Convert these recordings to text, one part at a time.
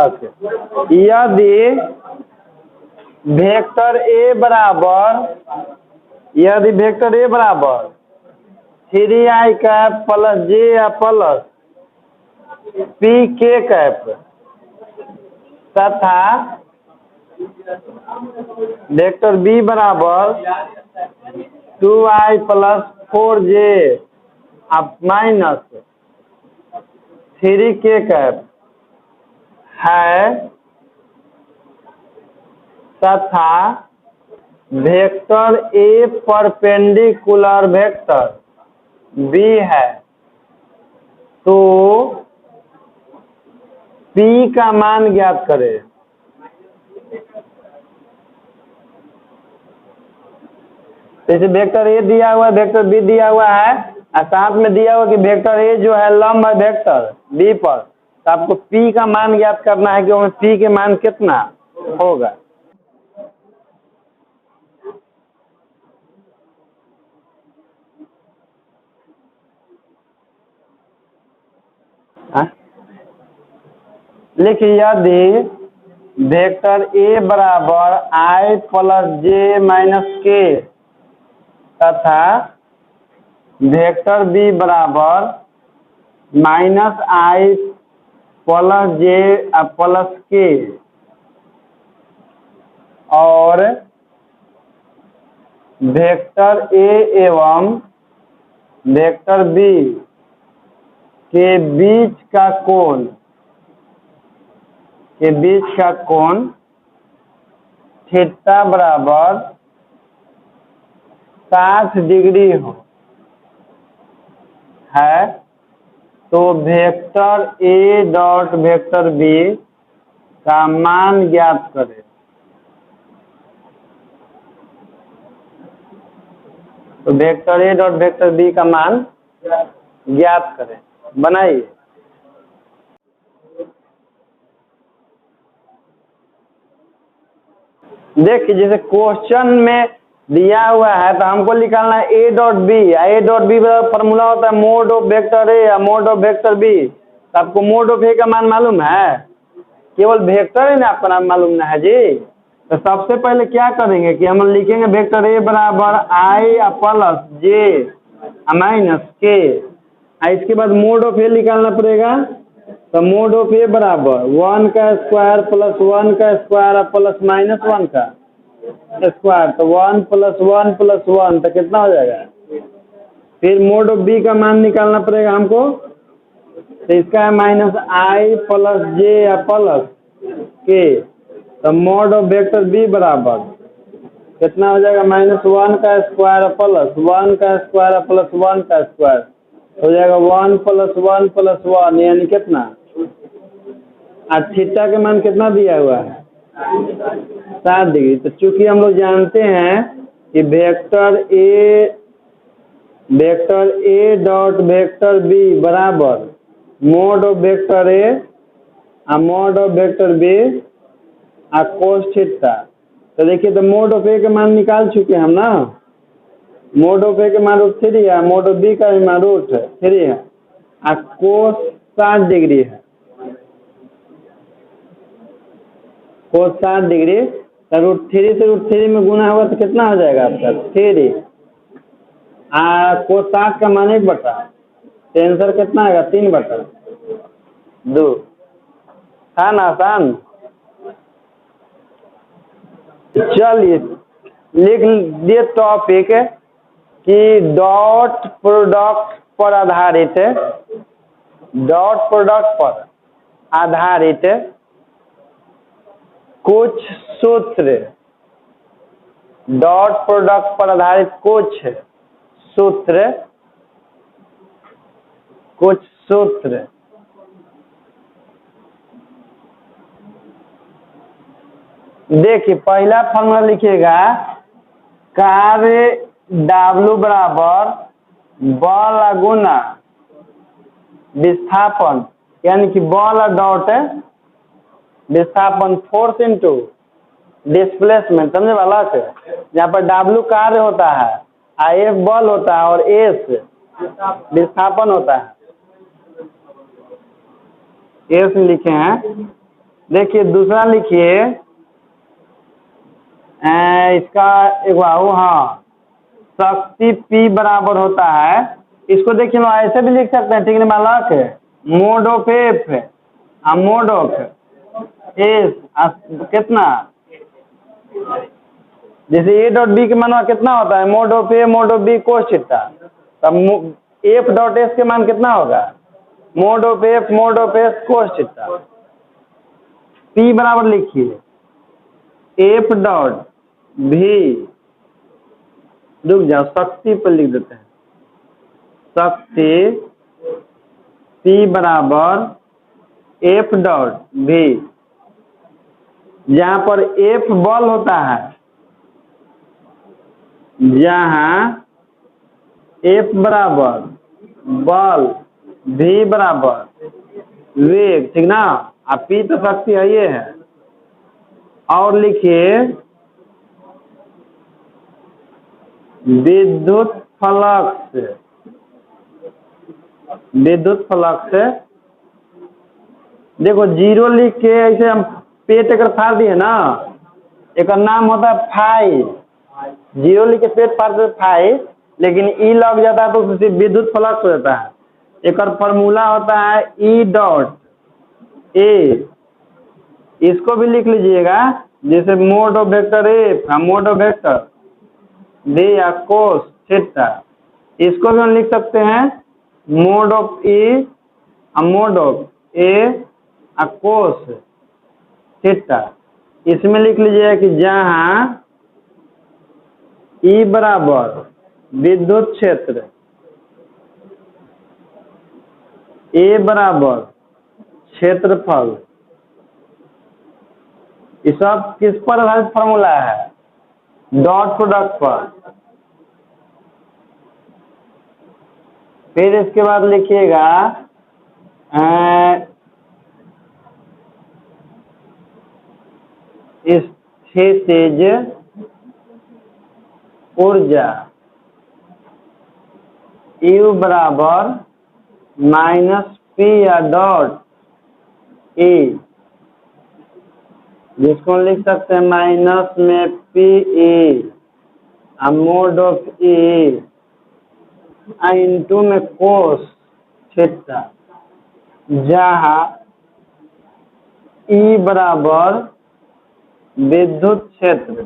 Plus यदि vector A बराबर 3i cap plus J plus P K cap तथा vector B बराबर 2i plus 4j minus 3k cap है तथा vector A perpendicular vector B है तो P का मान ज्ञात करें। जैसे वेक्टर ए दिया हुआ है, वेक्टर बी दिया हुआ है और साथ में दिया हुआ कि वेक्टर ए जो है लंब है वेक्टर बी पर, तो आपको P का मान ज्ञात करना है कि उसमें P के मान कितना होगा। लिखिए यदि वेक्टर ए बराबर i प्लस जे माइनस के तथा वेक्टर बी बराबर minus i plus J plus के और वेक्टर ए एवं वेक्टर बी के बीच का कोण थीटा बराबर 60 डिग्री हो है तो vector A dot vector B का मान ज्ञात करें। तो vector A dot vector B का मान ज्ञात करें। बनाइए। देखिए जैसे क्वेश्चन में दिया हुआ है तो हमको निकालना है ए डॉट बी फॉर्मूला होता है मोड ऑफ वेक्टर ए या मोड ऑफ वेक्टर बी। तो आपको मोड ऑफ ए का मान मालूम है, केवल वेक्टर है ना आपका नाम मालूम ना है जी। तो सबसे पहले क्या करेंगे कि हम लिखेंगे वेक्टर ए बराबर आई प्लस जे माइनस के, इसके बाद मोड ऑफ ए निकालना पड़ेगा। तो मोड ऑफ ए बराबर 1 का स्क्वायर प्लस 1 का स्क्वायर प्लस माइनस 1 का स्क्वायर, तो 1 प्लस 1 प्लस 1 तो कितना हो जाएगा। फिर मोड ऑफ बी का मान निकालना पड़ेगा हमको, तो इसका है माइनस आई प्लस जे प्लस के। तो मोड ऑफ वेक्टर बी बराबर कितना हो जाएगा माइनस 1 का स्क्वायर प्लस 1 का स्क्वायर प्लस 1 का स्क्वायर हो जाएगा 1 प्लस 1 यानी कितना। और थीटा के मान कितना दिया हुआ है 60 डिग्री। तो चूंकि हम लोग जानते हैं कि vector A dot vector B बराबर mod of vector A mod of vector B cos theta. तो देखिए तो मोड ऑफ ए के मान निकाल चुके हैं हम ना। मोड ऑफ ए के मान √3 है, मोड ऑफ बी का भी मान √3 है और कोस 60 डिग्री है। कोस 60 डिग्री तो √3 से √3 में गुना होगा तो कितना हो जाएगा आपका 3। कोस 60 का मान 1/, तो आंसर कितना आएगा 3/2। था ना आसान। चलिए लिख दिए टॉपिक कि डॉट प्रोडक्ट पर आधारित कुछ सूत्र, डॉट प्रोडक्ट पर आधारित कुछ सूत्र देखिए पहला फॉर्मूला लिखिएगा कार्य W बराबर बल गुना विस्थापन, यानी कि बल डॉट विस्थापन फोर्स इनटू डिस्प्लेसमेंट। समझे वाला से जहाँ पर W कार्य होता है, F बल होता है और S विस्थापन होता है। S लिखे हैं देखिए दूसरा लिखिए, इसका एक बाबू, हाँ, शक्ति P बराबर होता है, इसको देखिए ऐसे भी लिख सकते हैं, ठीक है, मालक mode of F mode of S कितना, जैसे A डॉट बी के मान कितना होता है, mode of A mode of B cos theta, तब F डॉट एस के मान कितना होगा, mode of F mode of S cos theta. P बराबर लिखिए F डॉट भी, रुक जाओ, शक्ति पर लिख देते हैं, शक्ति P बराबर F डॉट भी, जहां पर F बल होता है, जहां F बराबर बल, V बराबर वेग, ठीक ना, अब P तो शक्ति है ये है। और लिखिए विद्युत फ्लक्स, विद्युत फ्लक्स, देखो जीरो लिख के ऐसे हम पेट अगर फाड़ दिए ना, एक नाम होता है फाई, जीरो लिख के पेट फाड़ दे फाई, लेकिन ई लग जाता है तो उससे विद्युत फ्लक्स हो जाता है। एक फॉर्मूला होता है ई डॉट ए, इसको भी लिख लीजिएगा, जैसे mod of vector A mod of vector B या कोस थीटा, इसको भी हम लिख सकते हैं mod of E mod of A cos theta. इसमें लिख लीजिएगा कि जहां ई बराबर विद्युत क्षेत्र, ए बराबर क्षेत्रफल, ये सब किस पर आधारित फॉर्मूला है, डॉट प्रोडक्ट पर। फिर इसके बाद लिखिएगा स्थितिज ऊर्जा U बराबर माइनस P या डॉट E, जिसको लिख सकते हैं माइनस में PE mode of E into में कोस थीटा, जहाँ E बराबर विद्युत क्षेत्र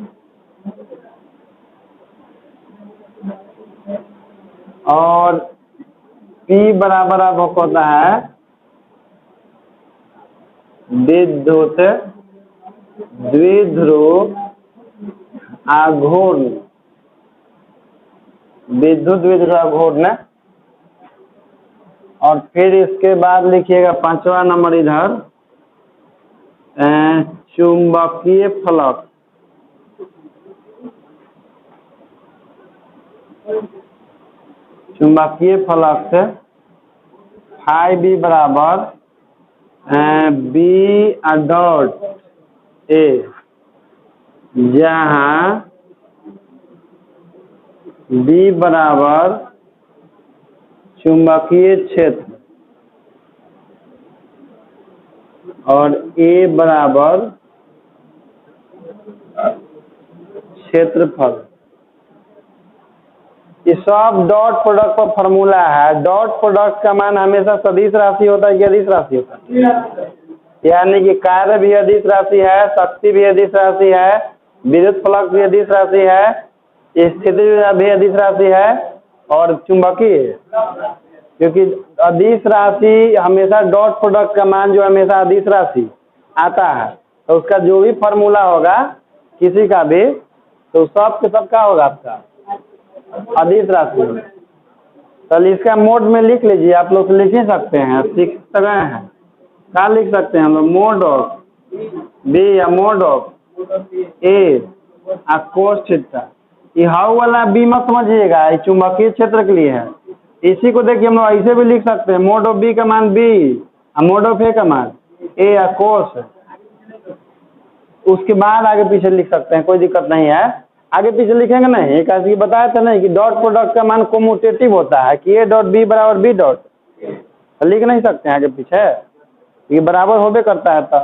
और P बराबर अब होता है विद्युत द्विध्रुव आघूर्ण, विद्युत द्विध्रुव आघूर्ण। और फिर इसके बाद लिखिएगा पांचवा नंबर इधर चुंबकीय फ्लक्स, चुंबकीय फ्लक्स फाई बी बराबर बी डॉट ए, जहां बी बराबर चुंबकीय क्षेत्र और ए बराबर क्षेत्रफल। ये सब डॉट प्रोडक्ट का फॉर्मूला है। डॉट प्रोडक्ट का मान हमेशा सदिश राशि होता है कि अदिश राशि होता है, यानी कि कार्य भी अदिश राशि है, शक्ति भी अदिश राशि है, विद्युत फ्लक्स भी अदिश राशि है, स्थिति भी अदिश राशि है और चुंबकीय, क्योंकि अदिश राशि हमेशा डॉट प्रोडक्ट का मान जो हमेशा अदिश राशि आता है, तो उसका जो भी फॉर्मूला होगा किसी का भी, तो सब के सब का होगा आपका अदिश राशि। चलिए इसका मोड में लिख लीजिए, आप लोग लिख ही सकते हैं, सीख रहे हैं, क्या लिख सकते हैं हम लोग, मोड ऑफ बी या mode of A cos theta. ये हाउ वाला बी मत समझिएगा, ये चुंबकीय क्षेत्र के लिए है। इसी को देखिए हम लोग ऐसे भी लिख सकते हैं, मोड ऑफ बी का मान बी मोड ऑफ ए का मान ए या कोस, उसके बाद आगे पीछे लिख सकते हैं, कोई दिक्कत नहीं है। आगे पीछे लिखेंगे नहीं, एक ऐसे बताया था नहीं कि डॉट प्रोडक्ट का मान कोम्यूटेटिव होता है कि ए डॉट बी बराबर बी डॉट, लिख नहीं सकते हैं आगे पीछे, ये बराबर होबे करता है। तो